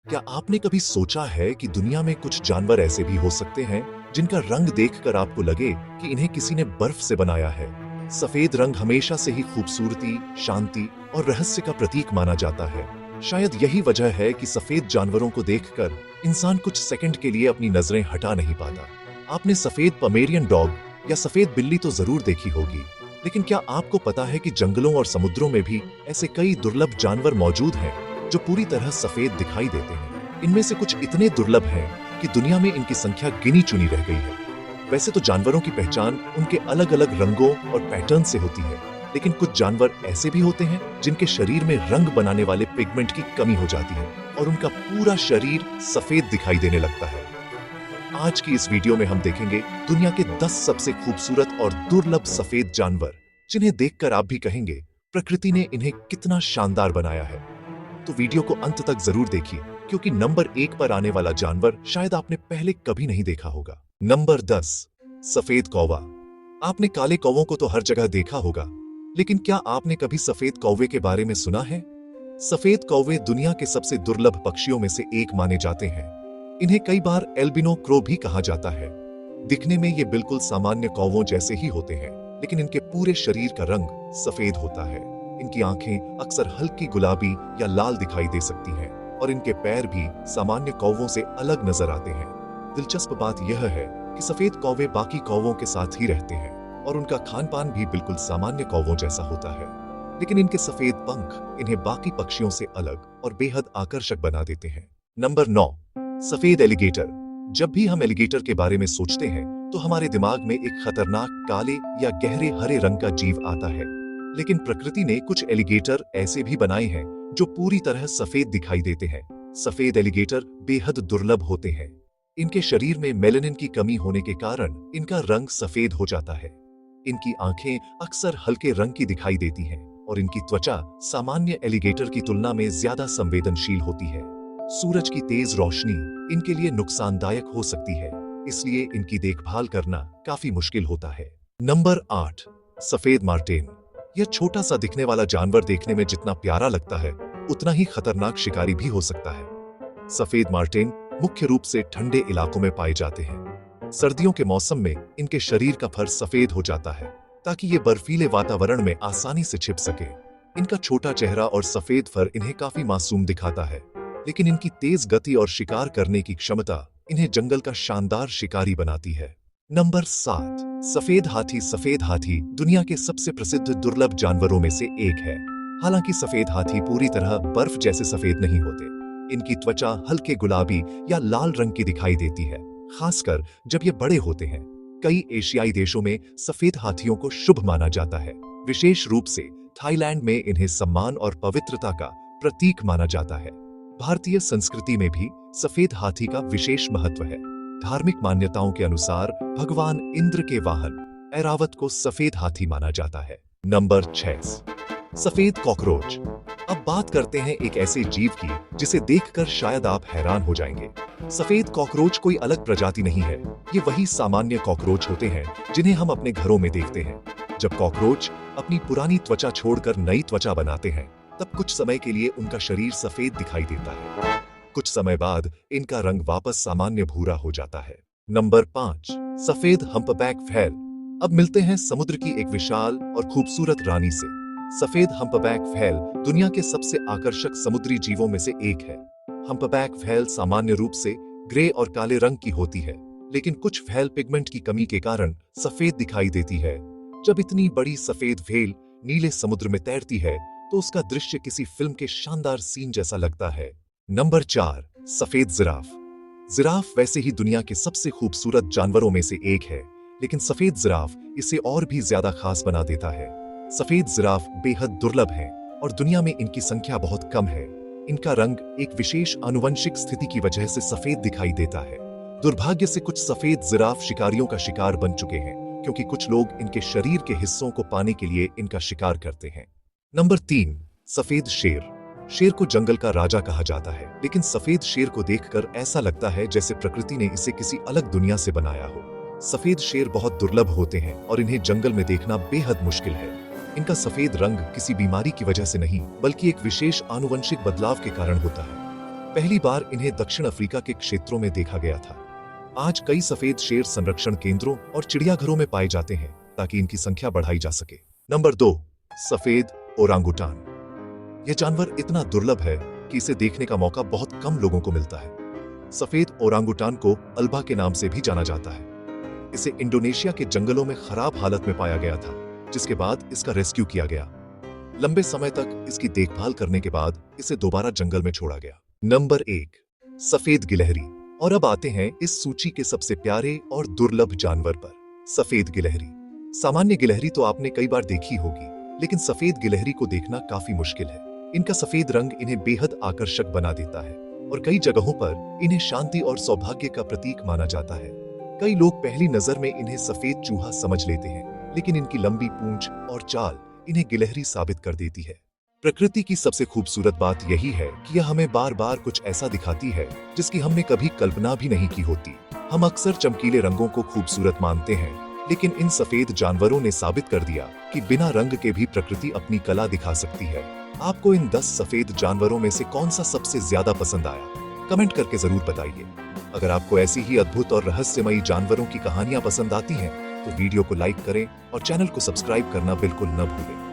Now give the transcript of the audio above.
क्या आपने कभी सोचा है कि दुनिया में कुछ जानवर ऐसे भी हो सकते हैं जिनका रंग देखकर आपको लगे कि इन्हें किसी ने बर्फ से बनाया है? सफेद रंग हमेशा से ही खूबसूरती, शांति और रहस्य का प्रतीक माना जाता है। शायद यही वजह है कि सफेद जानवरों को देखकर इंसान कुछ सेकंड के लिए अपनी नजरें हटा नहीं पाता। आपने सफेद पमेरियन डॉग या सफेद बिल्ली तो जरूर देखी होगी, लेकिन क्या आपको पता है कि जंगलों और समुद्रों में भी ऐसे कई दुर्लभ जानवर मौजूद हैं जो पूरी तरह सफेद दिखाई देते हैं? इनमें से कुछ इतने दुर्लभ हैं कि दुनिया में इनकी संख्या गिनी चुनी रह गई है। वैसे तो जानवरों की पहचान उनके अलग अलग रंगों और पैटर्न से होती है, लेकिन कुछ जानवर ऐसे भी होते हैं जिनके शरीर में रंग बनाने वाले पिगमेंट की कमी हो जाती है और उनका पूरा शरीर सफेद दिखाई देने लगता है। आज की इस वीडियो में हम देखेंगे दुनिया के 10 सबसे खूबसूरत और दुर्लभ सफेद जानवर, जिन्हें देखकर आप भी कहेंगे प्रकृति ने इन्हें कितना शानदार बनाया है। तो वीडियो को अंत तक जरूर देखिए, क्योंकि नंबर 1 पर आने वाला जानवर शायद आपने पहले कभी नहीं देखा होगा। नंबर 10, सफेद कौवा। आपने काले कौवों को तो हर जगह देखा होगा, लेकिन क्या आपने कभी सफेद कौवे के बारे में सुना है? सफेद कौवे दुनिया के सबसे दुर्लभ पक्षियों में से एक माने जाते हैं। इन्हें कई बार एल्बिनो क्रो भी कहा जाता है। दिखने में ये बिल्कुल सामान्य कौवों जैसे ही होते हैं, लेकिन इनके पूरे शरीर का रंग सफेद होता है। इनकी आंखें अक्सर हल्की गुलाबी या लाल दिखाई दे सकती हैं और इनके पैर भी सामान्य कौवों से अलग नजर आते हैं। दिलचस्प बात यह है कि सफेद कौवे बाकी कौवों के साथ ही रहते हैं और उनका खान पान भी बिल्कुल सामान्य कौवों जैसा होता है, लेकिन इनके सफेद पंख इन्हें बाकी पक्षियों से अलग और बेहद आकर्षक बना देते हैं। नंबर 9, सफेद एलिगेटर। जब भी हम एलिगेटर के बारे में सोचते हैं तो हमारे दिमाग में एक खतरनाक काले या गहरे हरे रंग का जीव आता है, लेकिन प्रकृति ने कुछ एलिगेटर ऐसे भी बनाए हैं जो पूरी तरह सफेद दिखाई देते हैं। सफेद एलिगेटर बेहद दुर्लभ होते हैं। इनके शरीर में मेलानिन की कमी होने के कारण इनका रंग सफेद हो जाता है। इनकी आंखें अक्सर हल्के रंग की दिखाई देती हैं और इनकी त्वचा सामान्य एलिगेटर की तुलना में ज्यादा संवेदनशील होती है। सूरज की तेज रोशनी इनके लिए नुकसानदायक हो सकती है, इसलिए इनकी देखभाल करना काफी मुश्किल होता है। नंबर 8, सफेद मार्टेन। यह छोटा सा दिखने वाला जानवर देखने में जितना प्यारा लगता है, उतना ही खतरनाक शिकारी भी हो सकता है। सफेद मार्टेन मुख्य रूप से ठंडे इलाकों में पाए जाते हैं। सर्दियों के मौसम में इनके शरीर का फर सफेद हो जाता है ताकि ये बर्फीले वातावरण में आसानी से छिप सके। इनका छोटा चेहरा और सफेद फर इन्हें काफी मासूम दिखाता है, लेकिन इनकी तेज गति और शिकार करने की क्षमता इन्हें जंगल का शानदार शिकारी बनाती है। नंबर 7, सफेद हाथी। सफेद हाथी दुनिया के सबसे प्रसिद्ध दुर्लभ जानवरों में से एक है। हालांकि सफेद हाथी पूरी तरह बर्फ जैसे सफेद नहीं होते। इनकी त्वचा हल्के गुलाबी या लाल रंग की दिखाई देती है, खासकर जब ये बड़े होते हैं। कई एशियाई देशों में सफेद हाथियों को शुभ माना जाता है। विशेष रूप से थाईलैंड में इन्हें सम्मान और पवित्रता का प्रतीक माना जाता है। भारतीय संस्कृति में भी सफेद हाथी का विशेष महत्व है। धार्मिक मान्यताओं के अनुसार भगवान इंद्र के वाहन ऐरावत को सफेद हाथी माना जाता है। नंबर 6, सफेद कॉकरोच। अब बात करते हैं एक ऐसे जीव की जिसे देखकर शायद आप हैरान हो जाएंगे। सफेद कॉकरोच कोई अलग प्रजाति नहीं है। ये वही सामान्य कॉकरोच होते हैं जिन्हें हम अपने घरों में देखते हैं। जब कॉकरोच अपनी पुरानी त्वचा छोड़कर नई त्वचा बनाते हैं, तब कुछ समय के लिए उनका शरीर सफेद दिखाई देता है। कुछ समय बाद इनका रंग वापस सामान्य भूरा हो जाता है। नंबर 5, सफेद हम्पबैक व्हेल। अब मिलते हैं समुद्र की एक विशाल और खूबसूरत रानी से। सफेद हम्पबैक व्हेल दुनिया के सबसे आकर्षक समुद्री जीवों में से एक है। हम्पबैक व्हेल सामान्य रूप से ग्रे और काले रंग की होती है, लेकिन कुछ व्हेल पिगमेंट की कमी के कारण सफेद दिखाई देती है। जब इतनी बड़ी सफेद व्हेल नीले समुद्र में तैरती है तो उसका दृश्य किसी फिल्म के शानदार सीन जैसा लगता है। नंबर 4, सफेद जिराफ। जिराफ वैसे ही दुनिया के सबसे खूबसूरत जानवरों में से एक है, लेकिन सफेद जिराफ इसे और भी ज्यादा खास बना देता है। सफेद जिराफ बेहद दुर्लभ हैं और दुनिया में इनकी संख्या बहुत कम है। इनका रंग एक विशेष आनुवंशिक स्थिति की वजह से सफेद दिखाई देता है। दुर्भाग्य से कुछ सफेद जिराफ शिकारियों का शिकार बन चुके हैं, क्योंकि कुछ लोग इनके शरीर के हिस्सों को पाने के लिए इनका शिकार करते हैं। नंबर 3, सफेद शेर। शेर को जंगल का राजा कहा जाता है, लेकिन सफेद शेर को देखकर ऐसा लगता है जैसे प्रकृति ने इसे किसी अलग दुनिया से बनाया हो। सफेद शेर बहुत दुर्लभ होते हैं और इन्हें जंगल में देखना बेहद मुश्किल है। इनका सफेद रंग किसी बीमारी की वजह से नहीं, बल्कि एक विशेष आनुवंशिक बदलाव के कारण होता है। पहली बार इन्हें दक्षिण अफ्रीका के क्षेत्रों में देखा गया था। आज कई सफेद शेर संरक्षण केंद्रों और चिड़ियाघरों में पाए जाते हैं ताकि इनकी संख्या बढ़ाई जा सके। नंबर 2, सफेद ओरांगुटान। यह जानवर इतना दुर्लभ है कि इसे देखने का मौका बहुत कम लोगों को मिलता है। सफेद ओरांगुटान को अल्बा के नाम से भी जाना जाता है। इसे इंडोनेशिया के जंगलों में खराब हालत में पाया गया था, जिसके बाद इसका रेस्क्यू किया गया। लंबे समय तक इसकी देखभाल करने के बाद इसे दोबारा जंगल में छोड़ा गया। नंबर 1, सफेद गिलहरी। और अब आते हैं इस सूची के सबसे प्यारे और दुर्लभ जानवर पर, सफेद गिलहरी। सामान्य गिलहरी तो आपने कई बार देखी होगी, लेकिन सफेद गिलहरी को देखना काफी मुश्किल है। इनका सफेद रंग इन्हें बेहद आकर्षक बना देता है और कई जगहों पर इन्हें शांति और सौभाग्य का प्रतीक माना जाता है। कई लोग पहली नजर में इन्हें सफेद चूहा समझ लेते हैं, लेकिन इनकी लंबी पूंछ और चाल इन्हें गिलहरी साबित कर देती है। प्रकृति की सबसे खूबसूरत बात यही है कि यह हमें बार बार कुछ ऐसा दिखाती है जिसकी हमने कभी कल्पना भी नहीं की होती। हम अक्सर चमकीले रंगों को खूबसूरत मानते हैं, लेकिन इन सफेद जानवरों ने साबित कर दिया कि बिना रंग के भी प्रकृति अपनी कला दिखा सकती है। आपको इन 10 सफेद जानवरों में से कौन सा सबसे ज्यादा पसंद आया? कमेंट करके जरूर बताइए। अगर आपको ऐसी ही अद्भुत और रहस्यमयी जानवरों की कहानियां पसंद आती हैं, तो वीडियो को लाइक करें और चैनल को सब्सक्राइब करना बिल्कुल न भूलें।